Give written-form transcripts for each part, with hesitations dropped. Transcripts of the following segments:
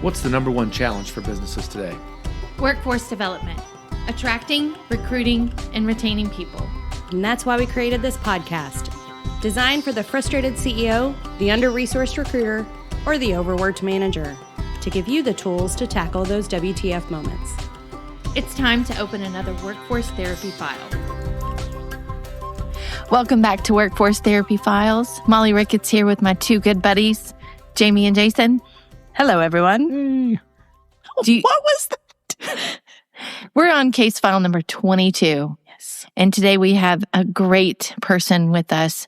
What's the number one challenge for businesses today? Workforce development, attracting, recruiting, and retaining people. And that's why we created this podcast, designed for the frustrated CEO, the under-resourced recruiter, or the overworked manager, to give you the tools to tackle those WTF moments. It's time to open another Workforce Therapy File. Welcome back to Workforce Therapy Files. Molly Ricketts here with my two good buddies, Jamie and Jason. Hello, everyone. What was that? We're on case file number 22. Yes. And today we have a great person with us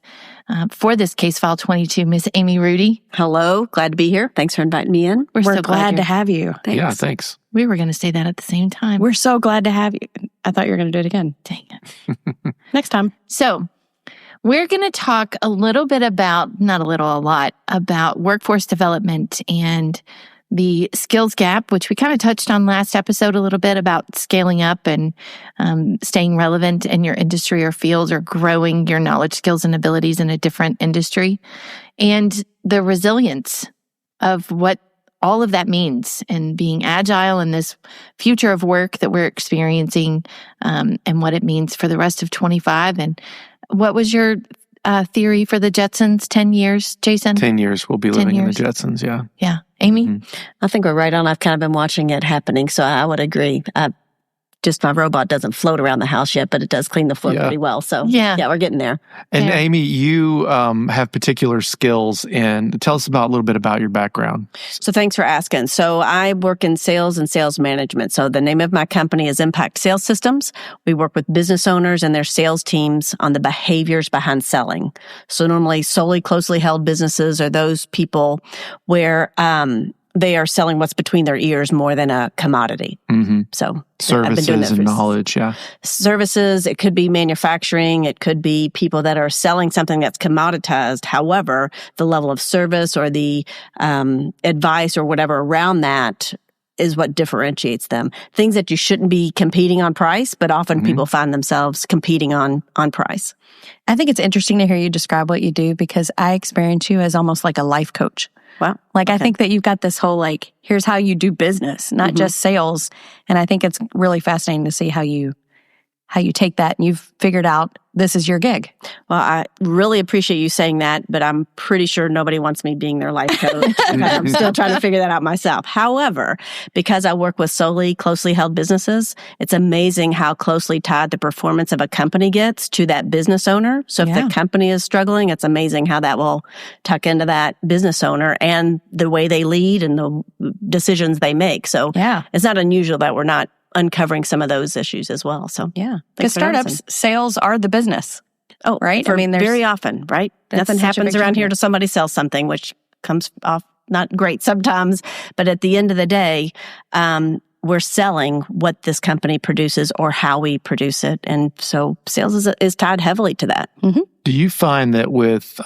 for this case file 22, Miss Amy Rudy. Hello. Glad to be here. Thanks for inviting me in. We're so glad to have you. Thanks. Yeah, thanks. We were going to say that at the same time. We're so glad to have you. I thought you were going to do it again. Dang it. Next time. So we're going to talk a little bit about, not a little, a lot, about workforce development and the skills gap, which we kind of touched on last episode a little bit about scaling up and staying relevant in your industry or field or growing your knowledge, skills, and abilities in a different industry, and the resilience of what all of that means and being agile in this future of work that we're experiencing, and what it means for the rest of 25. And what was your theory for the Jetsons? 10 years, Jason? 10 years we'll be living in the Jetsons, yeah. Yeah. Amy? Mhm. I think we're right on. I've kind of been watching it happening, so I would agree. Just my robot doesn't float around the house yet, but it does clean the floor pretty well. So yeah, we're getting there. And Yeah. Amy, you have particular skills, and tell us about a little bit about your background. So thanks for asking. So I work in sales and sales management. So the name of my company is Impact Sales Systems. We work with business owners and their sales teams on the behaviors behind selling. So normally solely closely held businesses are those people where they are selling what's between their ears more than a commodity. Mm-hmm. So Services and knowledge, yeah. Services, it could be manufacturing, it could be people that are selling something that's commoditized. However, the level of service or the advice or whatever around that is what differentiates them. Things that you shouldn't be competing on price, but often people find themselves competing on price. I think it's interesting to hear you describe what you do because I experience you as almost like a life coach. Wow. Like, I think that you've got this whole, like, here's how you do business, not just sales. And I think it's really fascinating to see how you take that and you've figured out this is your gig. Well, I really appreciate you saying that, but I'm pretty sure nobody wants me being their life coach. I'm still trying to figure that out myself. However, because I work with solely closely held businesses, it's amazing how closely tied the performance of a company gets to that business owner. So if the company is struggling, it's amazing how that will tuck into that business owner and the way they lead and the decisions they make. So it's not unusual that we're not uncovering some of those issues as well. So because startups, sales are the business. Oh, right. I mean, very often, right? Nothing happens around here till somebody sells something, which comes off not great sometimes. But at the end of the day, we're selling what this company produces or how we produce it, and so sales is tied heavily to that. Mm-hmm. Do you find that with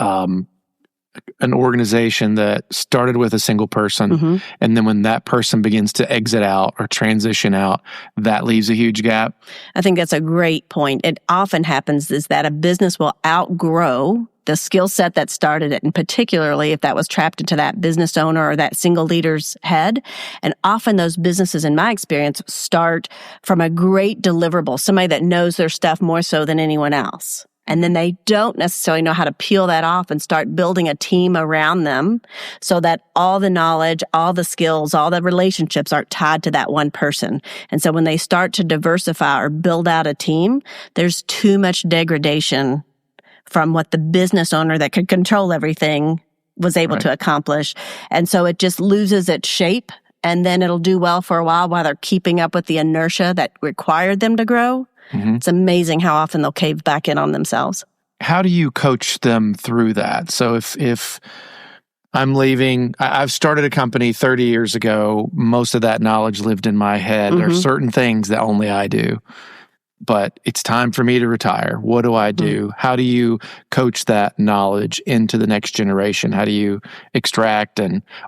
an organization that started with a single person, and then when that person begins to exit out or transition out, that leaves a huge gap? I think that's a great point. It often happens is that a business will outgrow the skill set that started it, and particularly if that was trapped into that business owner or that single leader's head. And often those businesses, in my experience, start from a great deliverable, somebody that knows their stuff more so than anyone else. And then they don't necessarily know how to peel that off and start building a team around them so that all the knowledge, all the skills, all the relationships are tied to that one person. And so when they start to diversify or build out a team, there's too much degradation from what the business owner that could control everything was able to accomplish. And so it just loses its shape, and then it'll do well for a while they're keeping up with the inertia that required them to grow. It's amazing how often they'll cave back in on themselves. How do you coach them through that? So if I'm leaving, I've started a company 30 years ago, most of that knowledge lived in my head. There are certain things that only I do, but it's time for me to retire. What do I do? How do you coach that knowledge into the next generation? How do you extract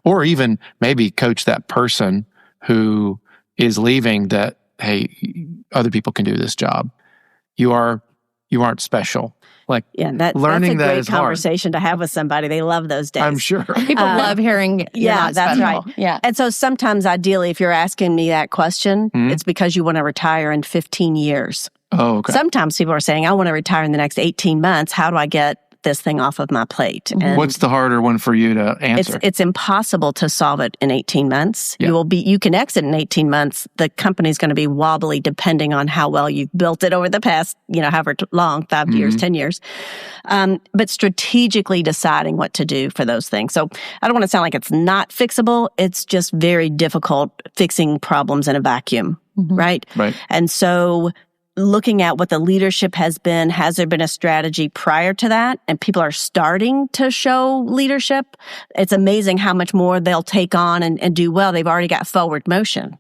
or even maybe coach that person who is leaving that, hey, other people can do this job. You aren't special. Like that's learning a that great is hard. conversation to have with somebody. They love those days. I'm sure. People love hearing. Yeah, that's right. Yeah. And so sometimes, ideally, if you're asking me that question, it's because you want to retire in 15 years. Oh, okay. Sometimes people are saying, I want to retire in the next 18 months. How do I get this thing off of my plate? And what's the harder one for you to answer? It's impossible to solve it in 18 months. Yeah. You can exit in 18 months. The company's going to be wobbly depending on how well you've built it over the past, however long, 5 years, 10 years. But strategically deciding what to do for those things. So I don't want to sound like it's not fixable. It's just very difficult fixing problems in a vacuum, right? Right. And so looking at what the leadership has been, has there been a strategy prior to that? And people are starting to show leadership. It's amazing how much more they'll take on and do well. They've already got forward motion.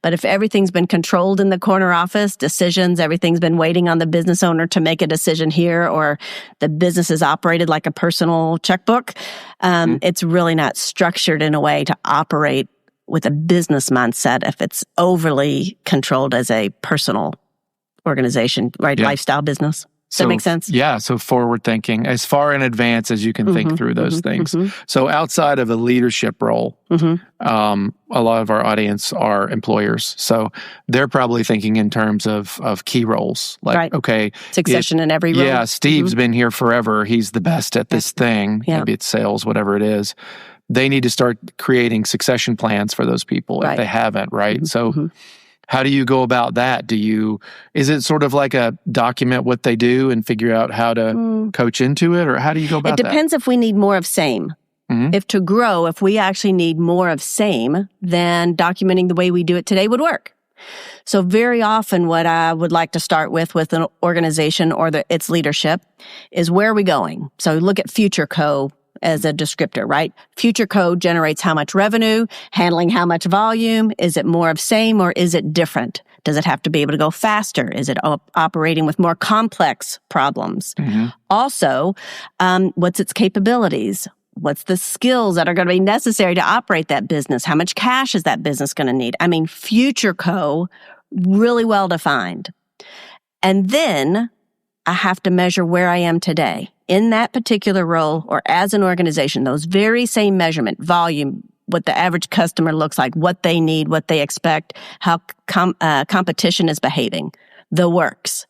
But if everything's been controlled in the corner office, decisions, everything's been waiting on the business owner to make a decision here, or the business is operated like a personal checkbook, it's really not structured in a way to operate with a business mindset if it's overly controlled as a personal organization, right? Yeah. Lifestyle business. Does that make sense? Yeah. So forward thinking, as far in advance as you can think through those things. So outside of a leadership role, a lot of our audience are employers. So they're probably thinking in terms of key roles. Like, okay. Succession in every role. Yeah. Steve's been here forever. He's the best at this thing. Yeah. Maybe it's sales, whatever it is. They need to start creating succession plans for those people if they haven't, right? So how do you go about that? Is it sort of like a document what they do and figure out how to coach into it? Or how do you go about that? It depends if we need more of same. If we actually need more of same, then documenting the way we do it today would work. So very often what I would like to start with an organization or its leadership is, where are we going? So look at Future Co. as a descriptor, right? Future code generates how much revenue, handling how much volume. Is it more of same or is it different? Does it have to be able to go faster? Is it operating with more complex problems? Also, what's its capabilities? What's the skills that are going to be necessary to operate that business? How much cash is that business going to need? I mean, Future Co, really well defined. And then I have to measure where I am today in that particular role or as an organization, those very same measurement, volume, what the average customer looks like, what they need, what they expect, how competition is behaving, the works.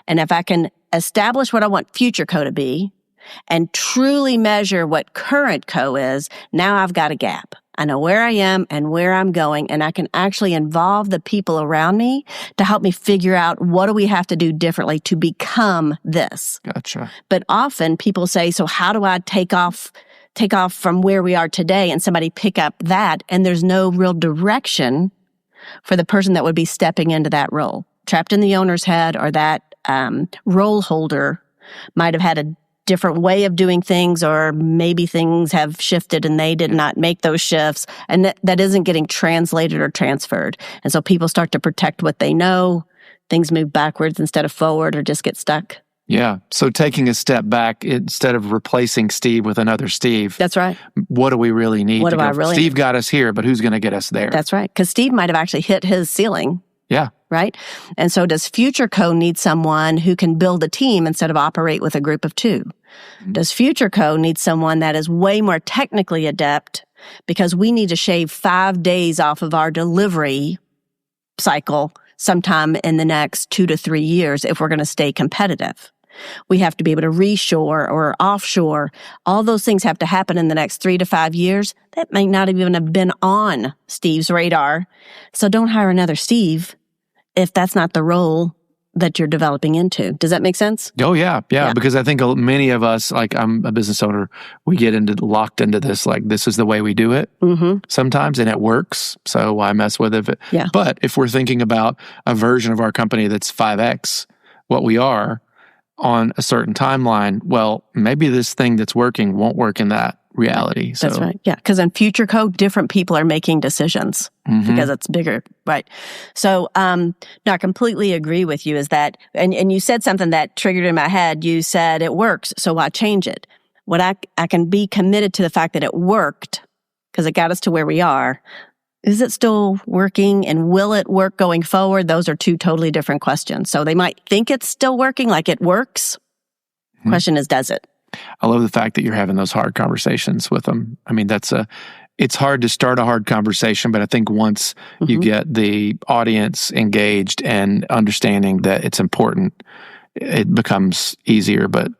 And if I can establish what I want Future Co to be and truly measure what current Co is, now I've got a gap. I know where I am and where I'm going, and I can actually involve the people around me to help me figure out what do we have to do differently to become this. Gotcha. But often people say, so how do I take off from where we are today and somebody pick up that? And there's no real direction for the person that would be stepping into that role. Trapped in the owner's head, or that role holder might have had a different way of doing things, or maybe things have shifted and they did not make those shifts, and that isn't getting translated or transferred. And so people start to protect what they know. Things move backwards instead of forward, or just get stuck. Yeah. So taking a step back, instead of replacing Steve with another Steve. That's right. What do we really need? What do I really Steve need? got us here, but who's going to get us there? That's right. Because Steve might have actually hit his ceiling. Yeah. Right? And so does Future Co need someone who can build a team instead of operate with a group of two? Does Future Co need someone that is way more technically adept, because we need to shave 5 days off of our delivery cycle sometime in the next 2 to 3 years if we're going to stay competitive? We have to be able to reshore or offshore. All those things have to happen in the next 3 to 5 years. That might not even have been on Steve's radar. So don't hire another Steve if that's not the role that you're developing into. Does that make sense? Oh, yeah. Because I think many of us, like, I'm a business owner, we get locked into this, like, this is the way we do it sometimes, and it works. So why mess with it? Yeah. But if we're thinking about a version of our company that's 5X what we are on a certain timeline, well, maybe this thing that's working won't work in that reality. So. That's right. Yeah. Because in Future Co, different people are making decisions because it's bigger. Right. So, no, I completely agree with you, is that, and you said something that triggered in my head. You said it works, so why change it? What I can be committed to the fact that it worked because it got us to where we are. Is it still working, and will it work going forward? Those are two totally different questions. So they might think it's still working, like it works, Question is, does it? I love the fact that you're having those hard conversations with them. I mean, it's hard to start a hard conversation, but I think once you get the audience engaged and understanding that it's important, it becomes easier. But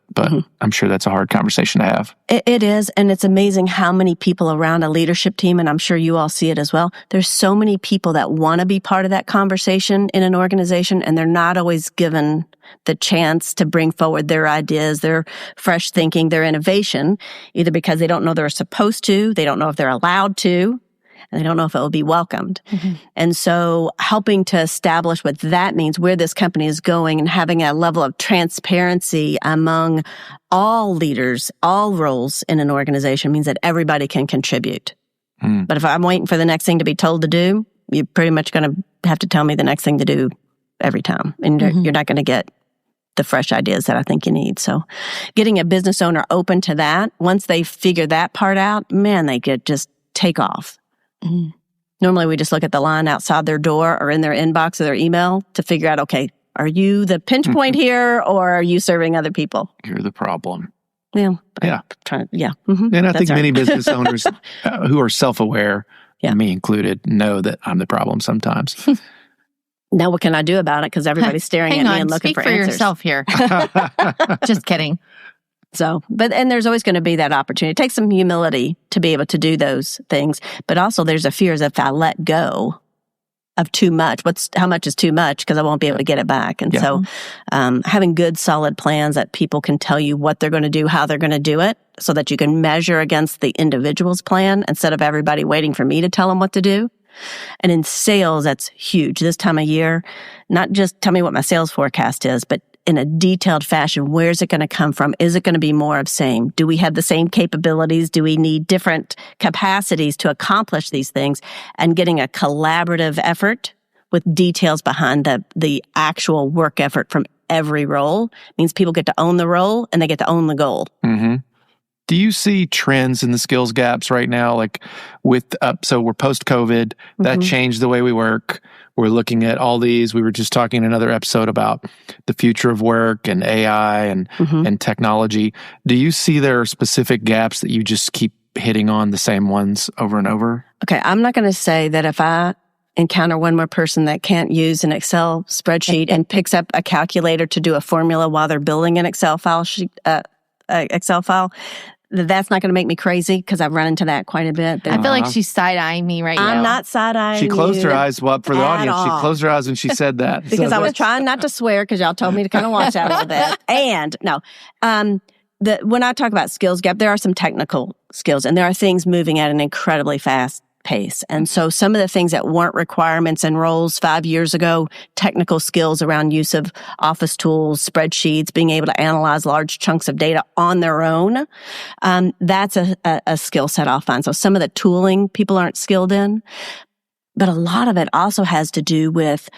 I'm sure that's a hard conversation to have. It is, and it's amazing how many people around a leadership team, and I'm sure you all see it as well. There's so many people that want to be part of that conversation in an organization, and they're not always given the chance to bring forward their ideas, their fresh thinking, their innovation, either because they don't know they're supposed to, they don't know if they're allowed to, and they don't know if it will be welcomed. And so helping to establish what that means, where this company is going, and having a level of transparency among all leaders, all roles in an organization means that everybody can contribute. But if I'm waiting for the next thing to be told to do, you're pretty much going to have to tell me the next thing to do every time. And you're not going to get the fresh ideas that I think you need. So getting a business owner open to that, once they figure that part out, man, they could just take off. Normally we just look at the line outside their door or in their inbox or their email to figure out, okay, are you the pinch point here or are you serving other people? You're the problem. Yeah. And I think many business owners who are self-aware, me included, know that I'm the problem sometimes. Now what can I do about it? Because everybody's staring at me and looking for answers. Yourself here. Just kidding. So, and there's always going to be that opportunity. It takes some humility to be able to do those things. But also there's a fear that if I let go of too much, how much is too much? Because I won't be able to get it back. And so having good, solid plans that people can tell you what they're going to do, how they're going to do it, so that you can measure against the individual's plan instead of everybody waiting for me to tell them what to do. And in sales, that's huge. This time of year, not just tell me what my sales forecast is, but in a detailed fashion, where's it going to come from? Is it going to be more of same? Do we have the same capabilities? Do we need different capacities to accomplish these things? And getting a collaborative effort with details behind the actual work effort from every role means people get to own the role and they get to own the goal. Do you see trends in the skills gaps right now? Like so we're post-COVID, that changed the way we work. We're looking at all these. We were just talking in another episode about the future of work and AI and technology. Do you see there are specific gaps that you just keep hitting on the same ones over and over? Okay, I'm not going to say that if I encounter one more person that can't use an Excel spreadsheet and picks up a calculator to do a formula while they're building an Excel file, that's not going to make me crazy because I've run into that quite a bit. I feel like she's side-eyeing me right now. I'm not side-eyeing She closed her eyes. Well, for the audience, all. she closed her eyes when she said that. Because I was trying not to swear because y'all told me to kind of watch that a little bit. And no, when I talk about skills gap, there are some technical skills and there are things moving at an incredibly fast pace. And so some of the things that weren't requirements and roles 5 years ago, technical skills around use of office tools, spreadsheets, being able to analyze large chunks of data on their own, that's a skill set I'll find. So some of the tooling people aren't skilled in, but a lot of it also has to do with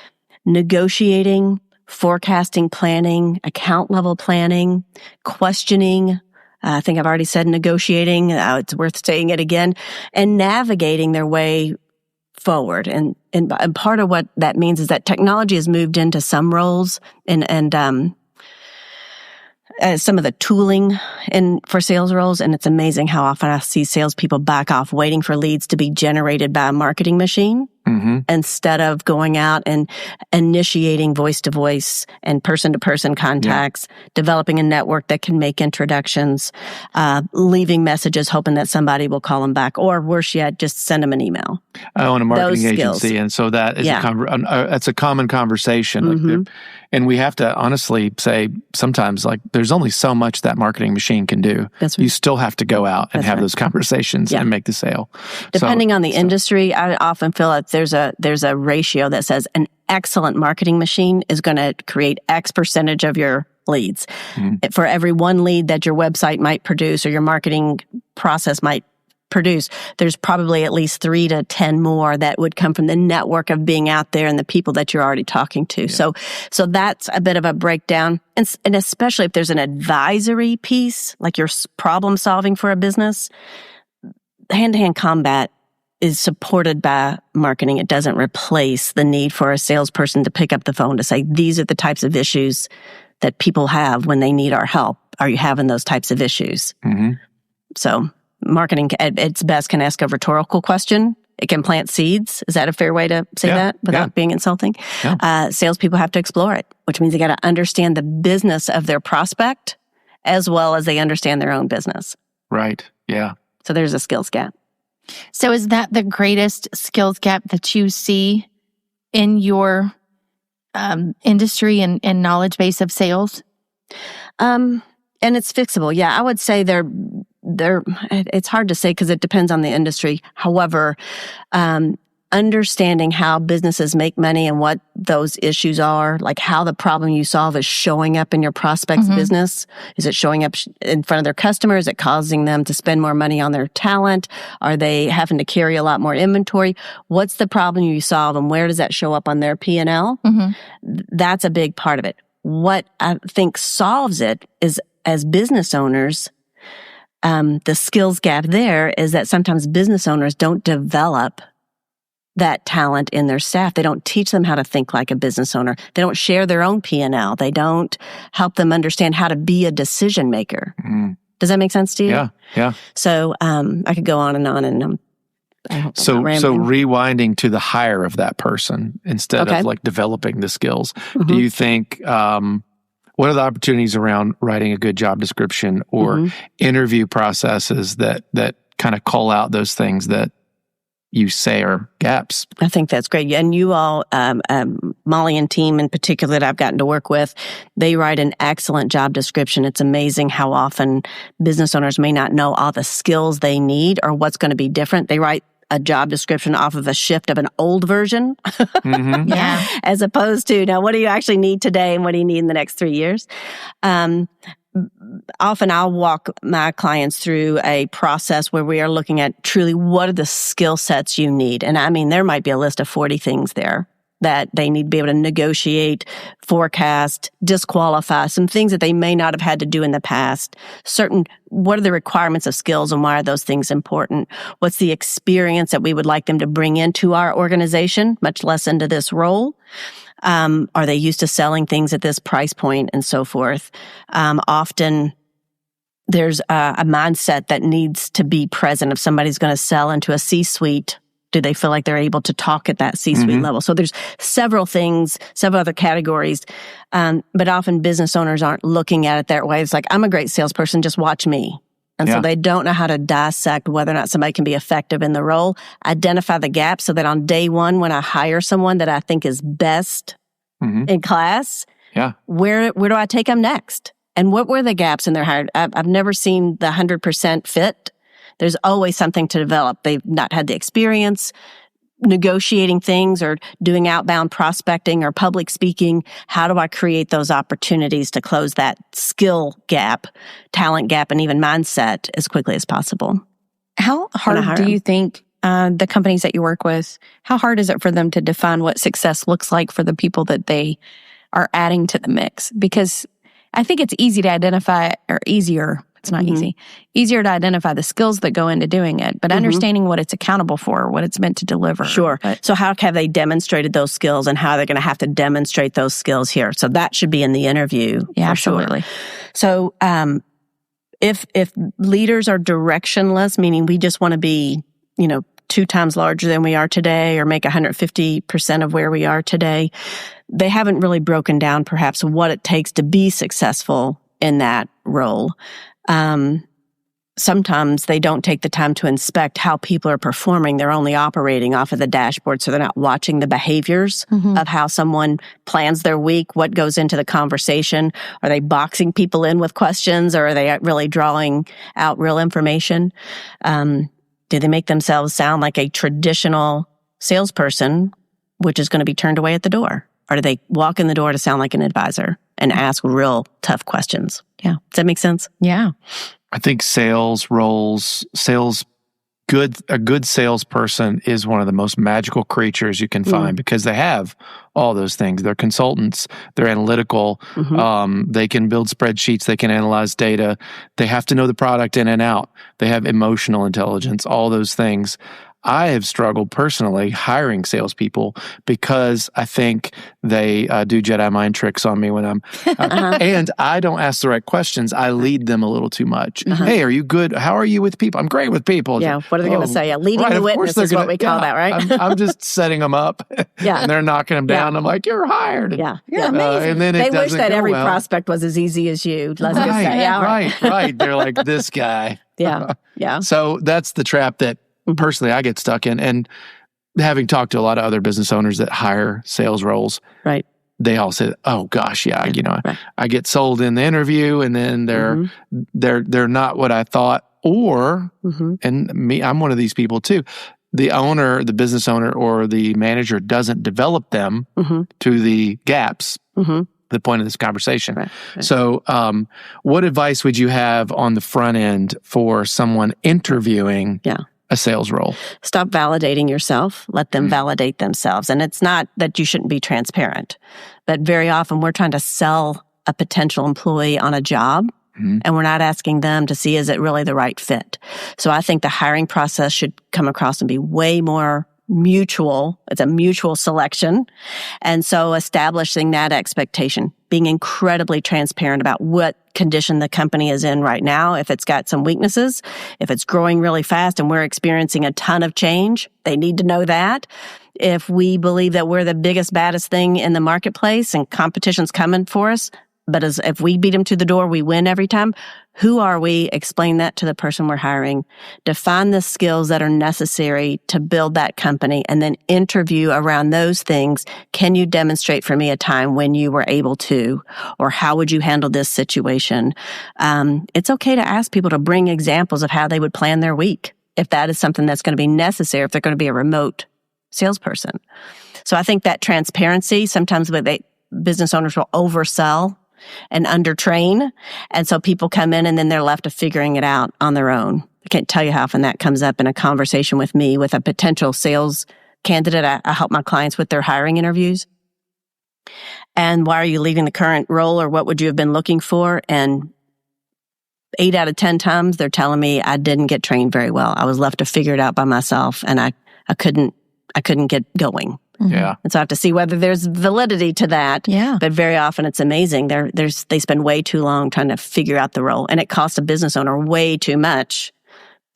negotiating, forecasting, planning, account level planning, questioning. I think I've already said negotiating. It's worth saying it again, and navigating their way forward. And part of what that means is that technology has moved into some roles and some of the tooling for sales roles. And it's amazing how often I see salespeople back off waiting for leads to be generated by a marketing machine instead of going out and initiating voice-to-voice and person-to-person contacts, developing a network that can make introductions, leaving messages hoping that somebody will call them back, or worse yet, just send them an email. I own a marketing agency, and so that is that's a common conversation. And we have to honestly say sometimes, like, there's only so much that marketing machine can do. That's right. You still have to go out and have those conversations and make the sale. Depending on the industry, I often feel like there's a ratio that says an excellent marketing machine is going to create X percentage of your leads. For every one lead that your website might produce or your marketing process might produce, there's probably at least 3 to 10 more that would come from the network of being out there and the people that you're already talking to. So that's a bit of a breakdown. And especially if there's an advisory piece, like you're problem solving for a business, hand-to-hand combat is supported by marketing. It doesn't replace the need for a salesperson to pick up the phone to say, these are the types of issues that people have when they need our help. Are you having those types of issues? Mm-hmm. So marketing, at its best, can ask a rhetorical question. It can plant seeds. Is that a fair way to say that without being insulting? Yeah. Salespeople have to explore it, which means they got to understand the business of their prospect as well as they understand their own business. Right. Yeah. So there's a skills gap. So is that the greatest skills gap that you see in your industry and knowledge base of sales? And it's fixable. Yeah, I would say it's hard to say because it depends on the industry. However, understanding how businesses make money and what those issues are, like how the problem you solve is showing up in your prospect's business. Is it showing up in front of their customers? Is it causing them to spend more money on their talent? Are they having to carry a lot more inventory? What's the problem you solve and where does that show up on their P&L? That's a big part of it. What I think solves it is, as business owners, the skills gap there is that sometimes business owners don't develop that talent in their staff. They don't teach them how to think like a business owner. They don't share their own P&L. They don't help them understand how to be a decision maker. Does that make sense to you? Yeah. Yeah. So I could go on, and I hope So I'm not rambling. rewinding to the hire of that person instead of like developing the skills. Do you think, what are the opportunities around writing a good job description or interview processes that kind of call out those things that you say are gaps? I think that's great. And you all, Molly and team in particular that I've gotten to work with, they write an excellent job description. It's amazing how often business owners may not know all the skills they need or what's going to be different. They write a job description off of a shift of an old version, as opposed to, now, what do you actually need today and what do you need in the next 3 years? Often I'll walk my clients through a process where we are looking at truly what are the skill sets you need. And I mean, there might be a list of 40 things there that they need to be able to negotiate, forecast, disqualify, some things that they may not have had to do in the past. What are the requirements of skills and why are those things important? What's the experience that we would like them to bring into our organization, much less into this role? Are they used to selling things at this price point and so forth? Often there's a mindset that needs to be present. If somebody's going to sell into a C-suite, do they feel like they're able to talk at that C-suite level? So there's several things, several other categories. But often business owners aren't looking at it that way. It's like, I'm a great salesperson, just watch me. And so they don't know how to dissect whether or not somebody can be effective in the role, identify the gaps so that on day one, when I hire someone that I think is best in class, where do I take them next? And what were the gaps in their hire? I've never seen the 100% fit. There's always something to develop. They've not had the experience negotiating things or doing outbound prospecting or public speaking. How do I create those opportunities to close that skill gap, talent gap, and even mindset as quickly as possible? How hard do you think the companies that you work with, how hard is it for them to define what success looks like for the people that they are adding to the mix? Because I think it's easy to identify, or easier, it's not easy, easier to identify the skills that go into doing it, but understanding what it's accountable for, what it's meant to deliver. Sure. So how have they demonstrated those skills and how they're going to have to demonstrate those skills here? So that should be in the interview. Yeah, absolutely. Sure. So if leaders are directionless, meaning we just want to be, 2 times larger than we are today or make 150% of where we are today, they haven't really broken down perhaps what it takes to be successful in that role. Sometimes they don't take the time to inspect how people are performing. They're only operating off of the dashboard, so they're not watching the behaviors of how someone plans their week, what goes into the conversation. Are they boxing people in with questions, or are they really drawing out real information? Do they make themselves sound like a traditional salesperson, which is going to be turned away at the door? Or do they walk in the door to sound like an advisor and ask real tough questions? Yeah. Does that make sense? Yeah. I think sales roles, a good salesperson is one of the most magical creatures you can find because they have all those things. They're consultants. They're analytical. They can build spreadsheets. They can analyze data. They have to know the product in and out. They have emotional intelligence, all those things. I have struggled personally hiring salespeople because I think they do Jedi mind tricks on me when I'm, and I don't ask the right questions. I lead them a little too much. Hey, are you good? How are you with people? I'm great with people. Yeah. What are they going to say? Yeah. Leading the witness is what we call that, right? I'm just setting them up. And they're knocking them down. I'm like, you're hired. You're amazing. And then they wish that every prospect was as easy as you. Let's just say. Yeah, right. They're like, this guy. Yeah. So that's the trap that personally I get stuck in. And having talked to a lot of other business owners that hire sales roles, right, they all say, "Oh gosh, I get sold in the interview, and then they're not what I thought." Or, and me, I'm one of these people too. The business owner, or the manager doesn't develop them to the gaps. The point of this conversation. Right. So, what advice would you have on the front end for someone interviewing a sales role? Stop validating yourself. Let them validate themselves. And it's not that you shouldn't be transparent, but very often we're trying to sell a potential employee on a job, and we're not asking them to see, is it really the right fit? So I think the hiring process should come across and be way more mutual. It's a mutual selection. And so establishing that expectation, being incredibly transparent about what condition the company is in right now. If it's got some weaknesses, if it's growing really fast and we're experiencing a ton of change, they need to know that. If we believe that we're the biggest, baddest thing in the marketplace and competition's coming for us, but if we beat them to the door, we win every time. Who are we? Explain that to the person we're hiring. Define the skills that are necessary to build that company, and then interview around those things. Can you demonstrate for me a time when you were able to, or how would you handle this situation? It's okay to ask people to bring examples of how they would plan their week, if that is something that's going to be necessary, if they're going to be a remote salesperson. So I think that transparency, sometimes business owners will oversell and undertrain. And so people come in and then they're left to figuring it out on their own. I can't tell you how often that comes up in a conversation with me with a potential sales candidate. I help my clients with their hiring interviews. And why are you leaving the current role, or what would you have been looking for? And 8 out of 10 times they're telling me I didn't get trained very well. I was left to figure it out by myself, and I couldn't get going. Yeah. And so I have to see whether there's validity to that. Yeah. But very often it's amazing. They spend way too long trying to figure out the role. And it costs a business owner way too much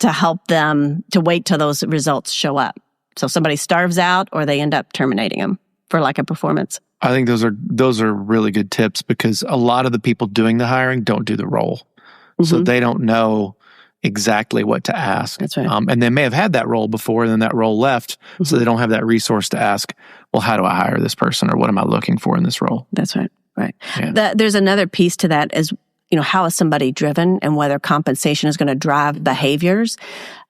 to help them to wait till those results show up. So somebody starves out, or they end up terminating them for lack of performance. I think those are really good tips, because a lot of the people doing the hiring don't do the role. So they don't know exactly what to ask. That's right. And they may have had that role before, and then that role left, so they don't have that resource to ask, well, how do I hire this person, or what am I looking for in this role? That's right. Right. Yeah. There's another piece to that is, how is somebody driven, and whether compensation is going to drive behaviors.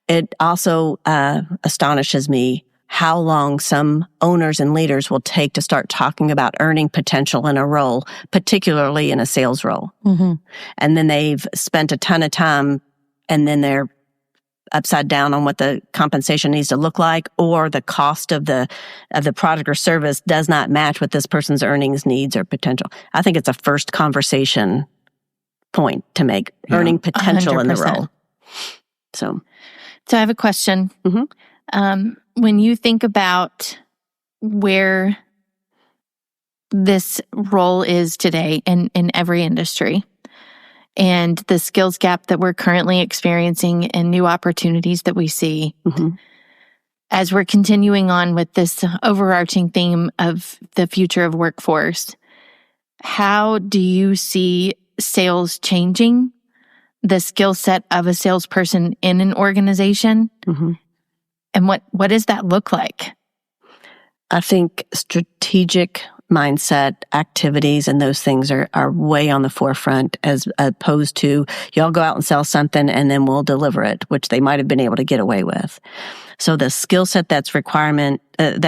It also astonishes me how long some owners and leaders will take to start talking about earning potential in a role, particularly in a sales role. And then they've spent a ton of time, and then they're upside down on what the compensation needs to look like, or the cost of the product or service does not match what this person's earnings needs or potential. I think it's a first conversation point to make, earning potential 100%. In the role. So I have a question. When you think about where this role is today in every industry, and the skills gap that we're currently experiencing and new opportunities that we see, as we're continuing on with this overarching theme of the future of workforce, how do you see sales changing the skill set of a salesperson in an organization? And what does that look like? I think strategic mindset, activities, and those things are way on the forefront, as opposed to y'all go out and sell something and then we'll deliver it, which they might have been able to get away with. So the skill set that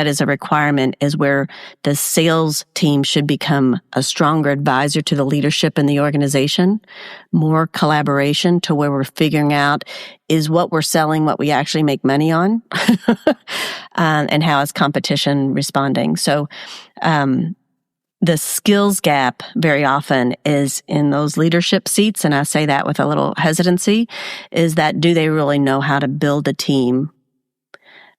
is a requirement is where the sales team should become a stronger advisor to the leadership in the organization, more collaboration to where we're figuring out, is what we're selling what we actually make money on, and how is competition responding. So the skills gap very often is in those leadership seats, and I say that with a little hesitancy, is that do they really know how to build a team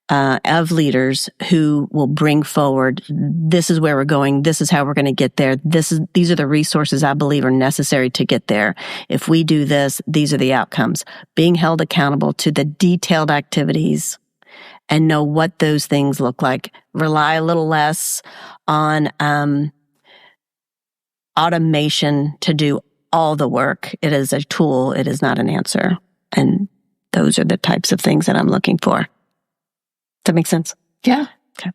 of leaders who will bring forward, this is where we're going, this is how we're going to get there, these are the resources I believe are necessary to get there. If we do this, these are the outcomes. Being held accountable to the detailed activities and know what those things look like. Rely a little less on automation to do all the work. It is a tool. It is not an answer. And those are the types of things that I'm looking for. Does that make sense? Yeah. Okay.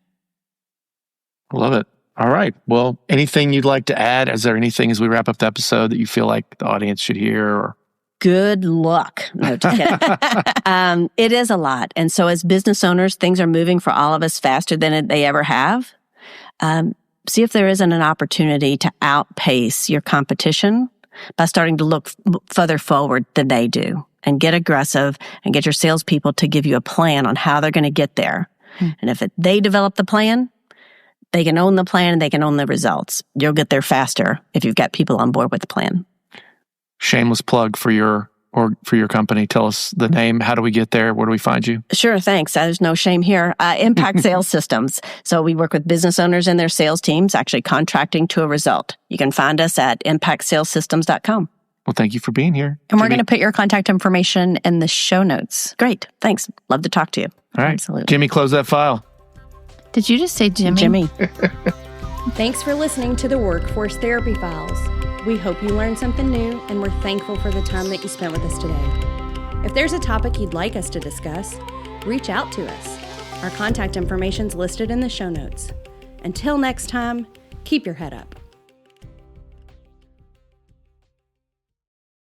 Love it. All right. Well, anything you'd like to add? Is there anything as we wrap up the episode that you feel like the audience should hear? Or? Good luck. No, just kidding. It is a lot. And so as business owners, things are moving for all of us faster than they ever have. See if there isn't an opportunity to outpace your competition by starting to look further forward than they do, and get aggressive and get your salespeople to give you a plan on how they're going to get there. And if they develop the plan, they can own the plan and they can own the results. You'll get there faster if you've got people on board with the plan. Shameless plug for your company. Tell us the name. How do we get there? Where do we find you? Sure, thanks. There's no shame here. Impact Sales Systems. So we work with business owners and their sales teams, actually contracting to a result. You can find us at impactsalessystems.com. Well, thank you for being here. And we're going to put your contact information in the show notes. Great. Thanks. Love to talk to you. All right. Absolutely. Jimmy, close that file. Did you just say Jimmy? Jimmy. Thanks for listening to the Workforce Therapy Files. We hope you learned something new, and we're thankful for the time that you spent with us today. If there's a topic you'd like us to discuss, reach out to us. Our contact information's listed in the show notes. Until next time, keep your head up.